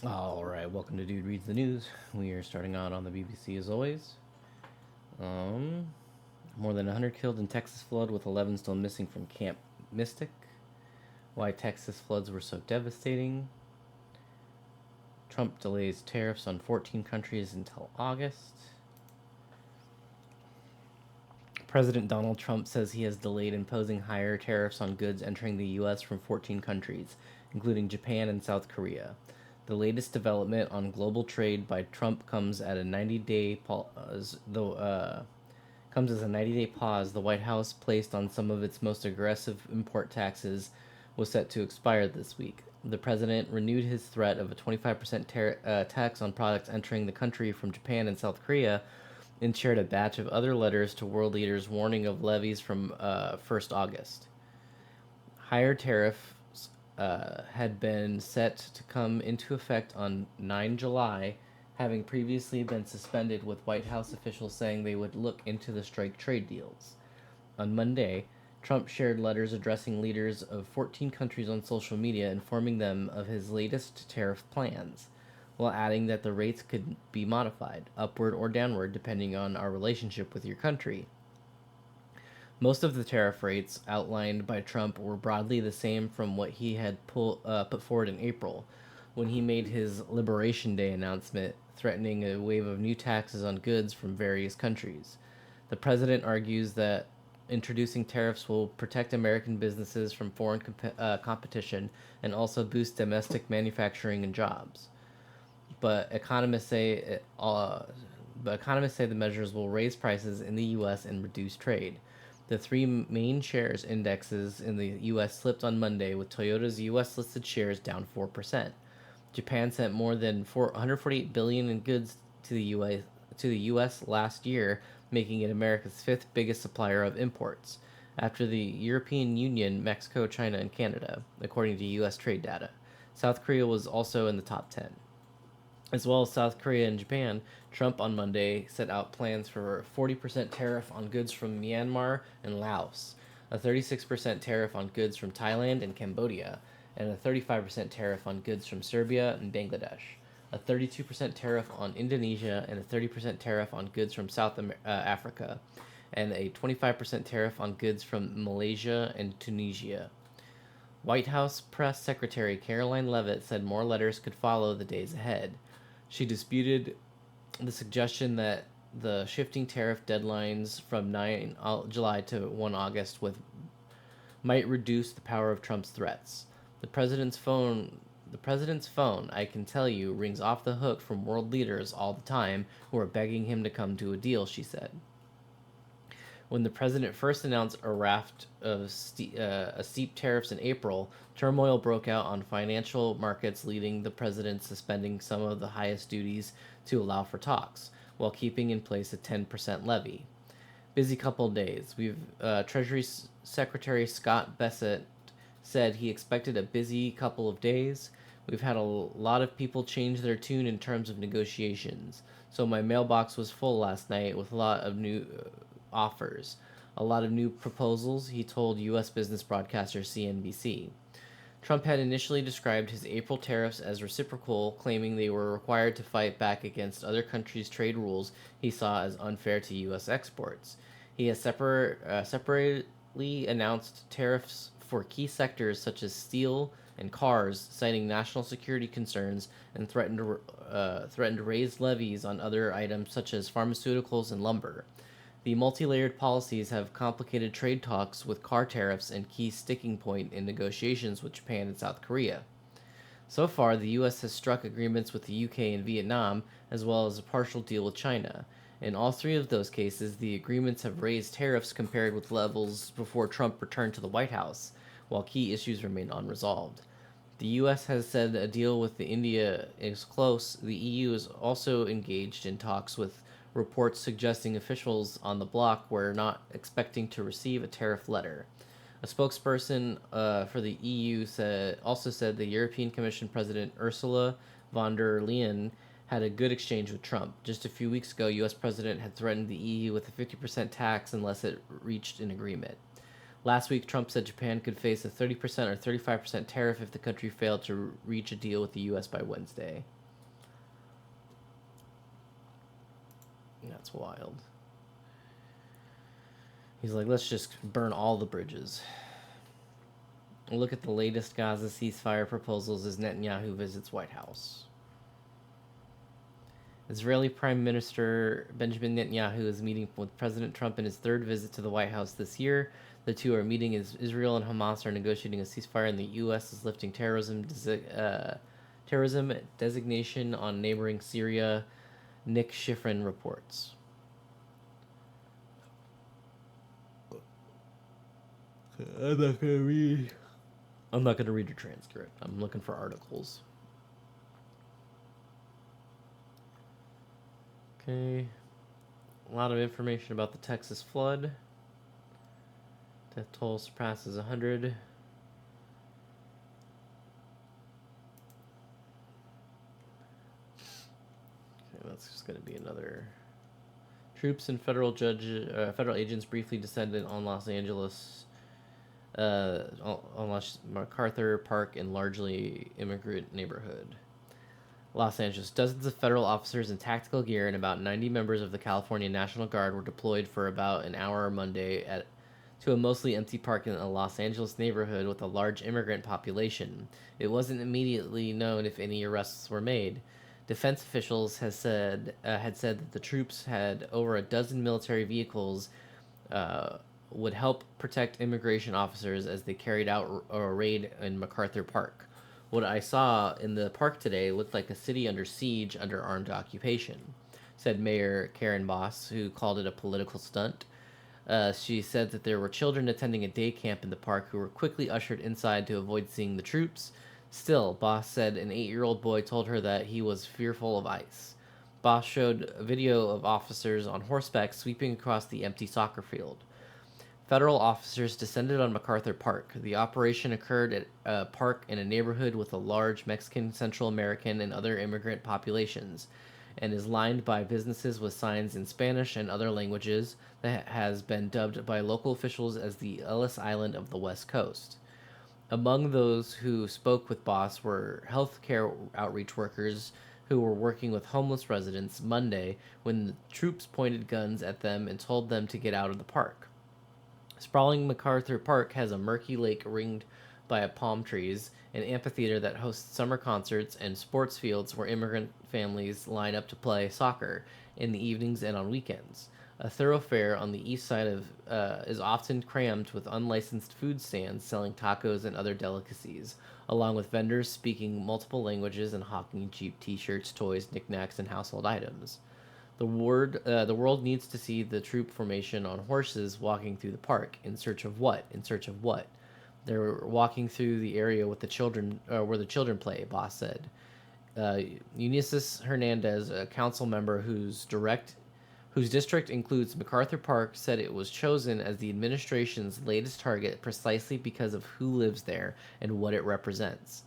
All right, welcome to Dude Reads the News. We are starting out on the BBC as always. Um, More than 100 killed in Texas flood, with 11 still missing from Camp Mystic. Why Texas floods were so devastating. Trump delays tariffs on 14 countries until August. President Donald Trump says he has delayed imposing higher tariffs on goods entering the U.S. from 14 countries, including Japan and South Korea. The latest development on global trade by Trump comes at a 90-day pause. Comes as a 90-day pause the White House placed on some of its most aggressive import taxes was set to expire this week. The president renewed his threat of a 25% tax on products entering the country from Japan and South Korea, and shared a batch of other letters to world leaders warning of levies from 1st August. Higher tariffs had been set to come into effect on 9 July, having previously been suspended, with White House officials saying they would look into the strike trade deals. On Monday, Trump shared letters addressing leaders of 14 countries on social media, informing them of his latest tariff plans, while adding that the rates could be modified, upward or downward, depending on our relationship with your country. Most of the tariff rates outlined by Trump were broadly the same from what he had put forward in April, when he made his Liberation Day announcement, threatening a wave of new taxes on goods from various countries. The president argues that introducing tariffs will protect American businesses from foreign competition and also boost domestic manufacturing and jobs. But economists say the measures will raise prices in the U.S. and reduce trade. The three main shares indexes in the U.S. slipped on Monday, with Toyota's U.S. listed shares down 4%. Japan sent more than 148 billion in goods to the U.S. last year, making it America's fifth biggest supplier of imports, after the European Union, Mexico, China, and Canada, according to U.S. trade data. South Korea was also in the top 10. As well as South Korea and Japan, Trump on Monday set out plans for a 40% tariff on goods from Myanmar and Laos, a 36% tariff on goods from Thailand and Cambodia, and a 35% tariff on goods from Serbia and Bangladesh, a 32% tariff on Indonesia, and a 30% tariff on goods from Africa, and a 25% tariff on goods from Malaysia and Tunisia. White House Press Secretary Caroline Leavitt said more letters could follow the days ahead. She disputed the suggestion that the shifting tariff deadlines from 9 July to 1 August with might reduce the power of Trump's threats. The president's phone, I can tell you, rings off the hook from world leaders all the time who are begging him to come to a deal, she said. When the president first announced a raft of steep tariffs in April, turmoil broke out on financial markets, leading the president suspending some of the highest duties to allow for talks, while keeping in place a 10% levy. Busy couple of days. Treasury Secretary Scott Bessent said he expected a busy couple of days. We've had a lot of people change their tune in terms of negotiations. So my mailbox was full last night with a lot of new offers, a lot of new proposals, he told U.S. business broadcaster CNBC. Trump had initially described his April tariffs as reciprocal, claiming they were required to fight back against other countries' trade rules he saw as unfair to U.S. exports. He has separately announced tariffs for key sectors such as steel and cars, citing national security concerns, and threatened to raise levies on other items such as pharmaceuticals and lumber. The multi-layered policies have complicated trade talks, with car tariffs a key sticking point in negotiations with Japan and South Korea. So far, the U.S. has struck agreements with the UK and Vietnam, as well as a partial deal with China. In all three of those cases, the agreements have raised tariffs compared with levels before Trump returned to the White House, while key issues remain unresolved. The U.S. has said a deal with India is close. The EU is also engaged in talks, with reports suggesting officials on the bloc were not expecting to receive a tariff letter. A spokesperson for the EU said the European Commission President Ursula von der Leyen had a good exchange with Trump. Just a few weeks ago, U.S. President had threatened the EU with a 50% tax unless it reached an agreement. Last week, Trump said Japan could face a 30% or 35% tariff if the country failed to reach a deal with the U.S. by Wednesday. That's wild. He's like, let's just burn all the bridges. Look at the latest Gaza ceasefire proposals as Netanyahu visits White House. Israeli Prime Minister Benjamin Netanyahu is meeting with President Trump in his third visit to the White House this year. The two are meeting as Israel and Hamas are negotiating a ceasefire, and the U.S. is lifting terrorism designation on neighboring Syria, Nick Schifrin reports. I'm not going to read a transcript. I'm looking for articles. Okay. A lot of information about the Texas flood. Death toll surpasses 100. Okay, that's just going to be another. Troops and federal agents briefly descended on Los Angeles, on MacArthur Park and largely immigrant neighborhood. Los Angeles. Dozens of federal officers in tactical gear and about 90 members of the California National Guard were deployed for about an hour Monday to a mostly empty park in a Los Angeles neighborhood with a large immigrant population. It wasn't immediately known if any arrests were made. Defense officials had said that the troops had over a dozen military vehicles would help protect immigration officers as they carried out a raid in MacArthur Park. What I saw in the park today looked like a city under siege under armed occupation, said Mayor Karen Bass, who called it a political stunt. She said that there were children attending a day camp in the park who were quickly ushered inside to avoid seeing the troops. Still, Bass said an 8-year-old boy told her that he was fearful of ICE. Bass showed a video of officers on horseback sweeping across the empty soccer field. Federal officers descended on MacArthur Park. The operation occurred at a park in a neighborhood with a large Mexican, Central American, and other immigrant populations, and is lined by businesses with signs in Spanish and other languages that has been dubbed by local officials as the Ellis Island of the West Coast. Among those who spoke with Bass were healthcare outreach workers who were working with homeless residents Monday when the troops pointed guns at them and told them to get out of the park. Sprawling MacArthur Park has a murky lake ringed by palm trees, an amphitheater that hosts summer concerts, and sports fields where immigrant families line up to play soccer in the evenings and on weekends. A thoroughfare on the east side is often crammed with unlicensed food stands selling tacos and other delicacies, along with vendors speaking multiple languages and hawking cheap T-shirts, toys, knickknacks, and household items. The world needs to see the troop formation on horses walking through the park. In search of what? In search of what? They're walking through the area with the children, where the children play, Bass said. Eunices Hernandez, a council member whose district includes MacArthur Park, said it was chosen as the administration's latest target precisely because of who lives there and what it represents.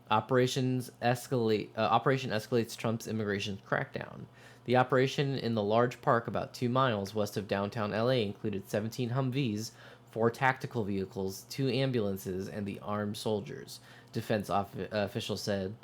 Operation escalates Trump's immigration crackdown. The operation in the large park about 2 miles west of downtown LA included 17 Humvees, 4 tactical vehicles, 2 ambulances, and the armed soldiers, defense officials said.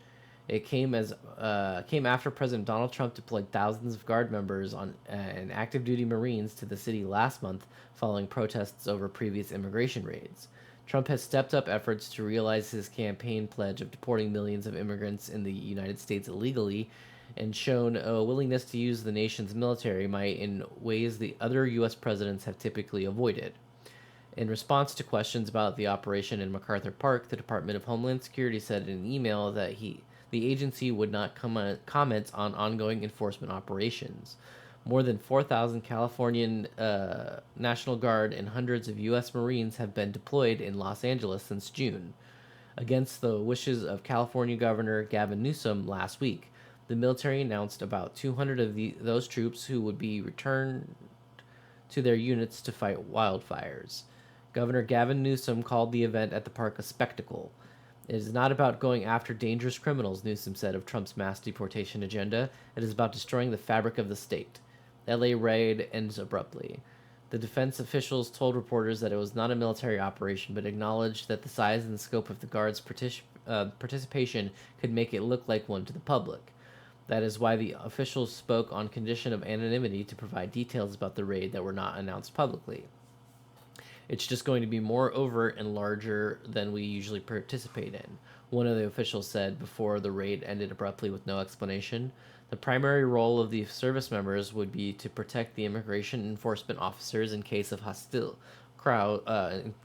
It came after President Donald Trump deployed thousands of Guard members and active duty Marines to the city last month following protests over previous immigration raids. Trump has stepped up efforts to realize his campaign pledge of deporting millions of immigrants in the United States illegally and shown a willingness to use the nation's military might in ways the other U.S. presidents have typically avoided. In response to questions about the operation in MacArthur Park, the Department of Homeland Security said in an email that the agency would not comment on ongoing enforcement operations. More than 4,000 Californian National Guard and hundreds of U.S. Marines have been deployed in Los Angeles since June. Against the wishes of California Governor Gavin Newsom last week, the military announced about 200 of those troops who would be returned to their units to fight wildfires. Governor Gavin Newsom called the event at the park a spectacle. It is not about going after dangerous criminals, Newsom said of Trump's mass deportation agenda. It is about destroying the fabric of the state. LA raid ends abruptly. The defense officials told reporters that it was not a military operation, but acknowledged that the size and scope of the guards' participation could make it look like one to the public. That is why the officials spoke on condition of anonymity to provide details about the raid that were not announced publicly. It's just going to be more overt and larger than we usually participate in, one of the officials said before the raid ended abruptly with no explanation. The primary role of the service members would be to protect the immigration enforcement officers in case in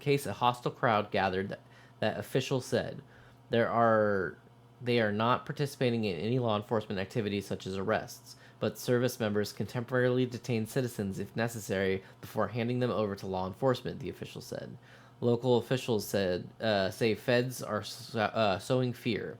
case a hostile crowd gathered. That official said, there are they are not participating in any law enforcement activities such as arrests, but service members can temporarily detain citizens if necessary before handing them over to law enforcement, the official said. Local officials say feds are sowing fear.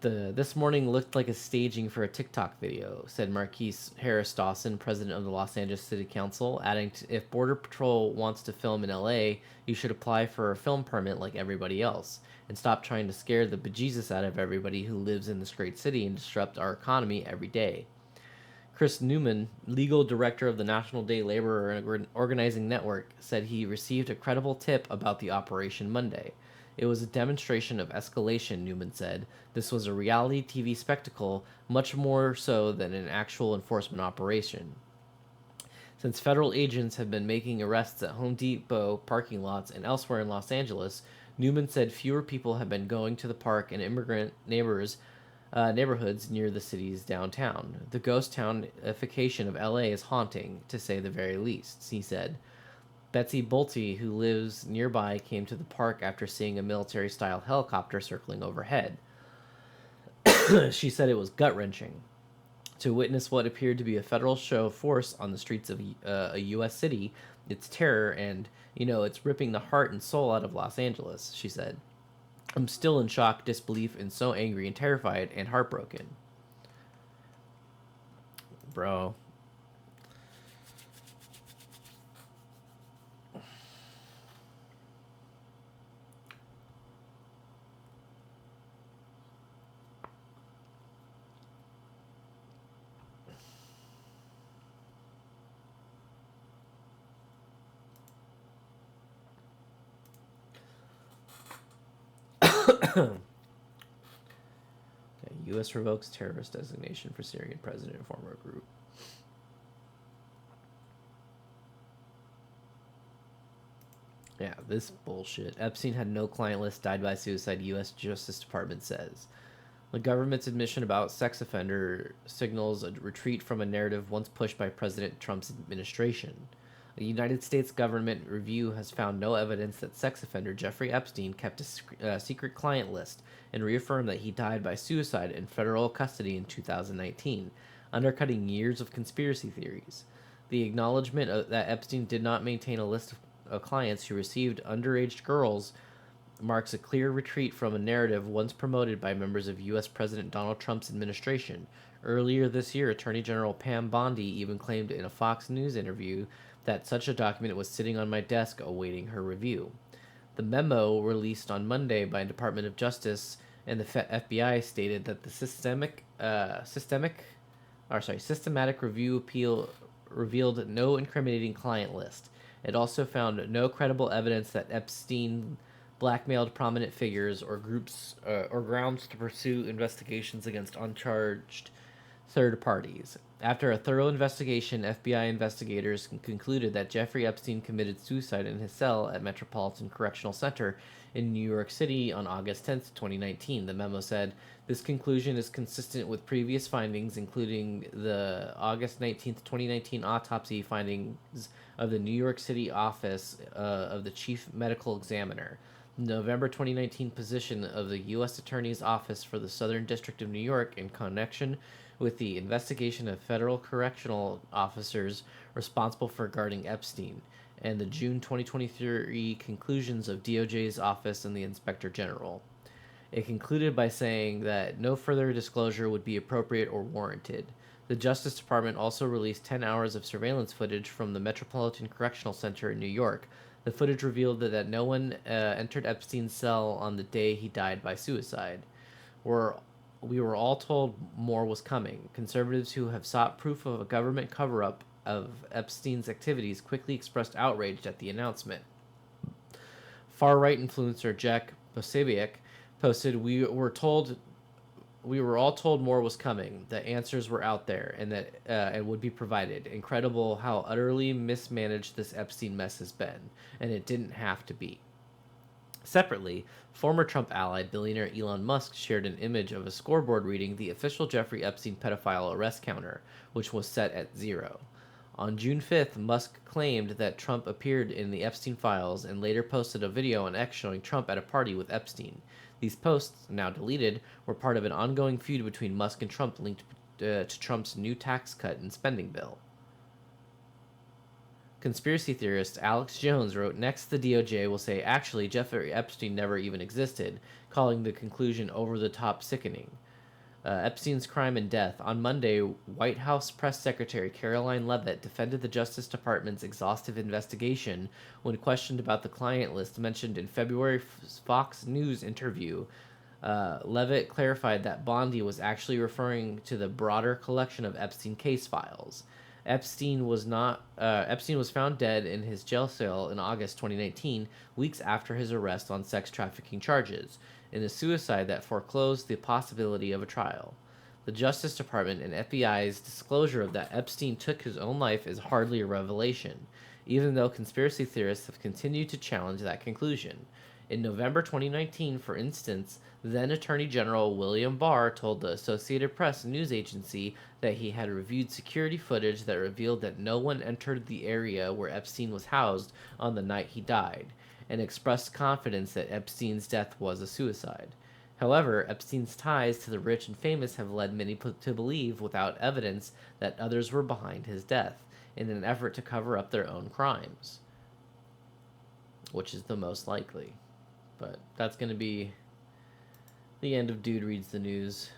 This morning looked like a staging for a TikTok video, said Marquise Harris Dawson, president of the Los Angeles City Council, adding, if Border Patrol wants to film in LA, you should apply for a film permit like everybody else, and stop trying to scare the bejesus out of everybody who lives in this great city and disrupt our economy every day. Chris Newman, legal director of the National Day Labor Organizing Network, said he received a credible tip about the operation Monday. It was a demonstration of escalation, Newman said. This was a reality TV spectacle, much more so than an actual enforcement operation. Since federal agents have been making arrests at Home Depot parking lots and elsewhere in Los Angeles, Newman said fewer people have been going to the park and immigrant neighborhoods near the city's downtown. The ghost townification of LA is haunting, to say the very least, he said. Betsy Bolte, who lives nearby, came to the park after seeing a military-style helicopter circling overhead. She said it was gut-wrenching to witness what appeared to be a federal show of force on the streets of a U.S. city. It's terror, and, it's ripping the heart and soul out of Los Angeles, she said. I'm still in shock, disbelief, and so angry and terrified and heartbroken. Bro. U.S. revokes terrorist designation for Syrian president and former group. Yeah, this bullshit. Epstein had no client list, died by suicide, U.S. Justice Department says. The government's admission about sex offender signals a retreat from a narrative once pushed by President Trump's administration. The United States government review has found no evidence that sex offender Jeffrey Epstein kept a secret client list and reaffirmed that he died by suicide in federal custody in 2019, undercutting years of conspiracy theories. The acknowledgement that Epstein did not maintain a list of clients who received underage girls marks a clear retreat from a narrative once promoted by members of U.S. President Donald Trump's administration. Earlier this year, Attorney General Pam Bondi even claimed in a Fox News interview that such a document was sitting on my desk awaiting her review. The memo released on Monday by the Department of Justice and the FBI stated that the systematic review appeal revealed no incriminating client list. It also found no credible evidence that Epstein blackmailed prominent figures or groups or grounds to pursue investigations against uncharged third parties. After a thorough investigation, FBI investigators concluded that Jeffrey Epstein committed suicide in his cell at Metropolitan Correctional Center in New York City on August 10th, 2019. The memo said, this conclusion is consistent with previous findings, including the August 19th, 2019 autopsy findings of the New York City office of the Chief Medical Examiner. November 2019 position of the U.S. Attorney's Office for the Southern District of New York in connection with the investigation of federal correctional officers responsible for guarding Epstein, and the June 2023 conclusions of DOJ's Office and the Inspector General. It concluded by saying that no further disclosure would be appropriate or warranted. The Justice Department also released 10 hours of surveillance footage from the Metropolitan Correctional Center in New York. The footage revealed that no one entered Epstein's cell on the day he died by suicide. We were all told more was coming. Conservatives who have sought proof of a government cover-up of Epstein's activities quickly expressed outrage at the announcement. Far-right influencer Jack Posobiec posted, we were all told more was coming, that answers were out there, and that and would be provided. Incredible how utterly mismanaged this Epstein mess has been, and it didn't have to be. Separately, former Trump ally billionaire Elon Musk shared an image of a scoreboard reading the official Jeffrey Epstein pedophile arrest counter, which was set at 0. On June 5th, Musk claimed that Trump appeared in the Epstein files and later posted a video on X showing Trump at a party with Epstein. These posts, now deleted, were part of an ongoing feud between Musk and Trump linked to Trump's new tax cut and spending bill. Conspiracy theorist Alex Jones wrote, next the DOJ will say, actually, Jeffrey Epstein never even existed, calling the conclusion over-the-top sickening. Epstein's crime and death. On Monday, White House Press Secretary Caroline Leavitt defended the Justice Department's exhaustive investigation when questioned about the client list mentioned in February's Fox News interview. Leavitt clarified that Bondi was actually referring to the broader collection of Epstein case files. Epstein was found dead in his jail cell in August 2019, weeks after his arrest on sex trafficking charges, in a suicide that foreclosed the possibility of a trial. The Justice Department and FBI's disclosure of that Epstein took his own life is hardly a revelation, even though conspiracy theorists have continued to challenge that conclusion. In November 2019, for instance, then Attorney General William Barr told the Associated Press news agency that he had reviewed security footage that revealed that no one entered the area where Epstein was housed on the night he died, and expressed confidence that Epstein's death was a suicide. However, Epstein's ties to the rich and famous have led many to believe, without evidence, that others were behind his death, in an effort to cover up their own crimes, which is the most likely. But that's going to be the end of Dude Reads the News.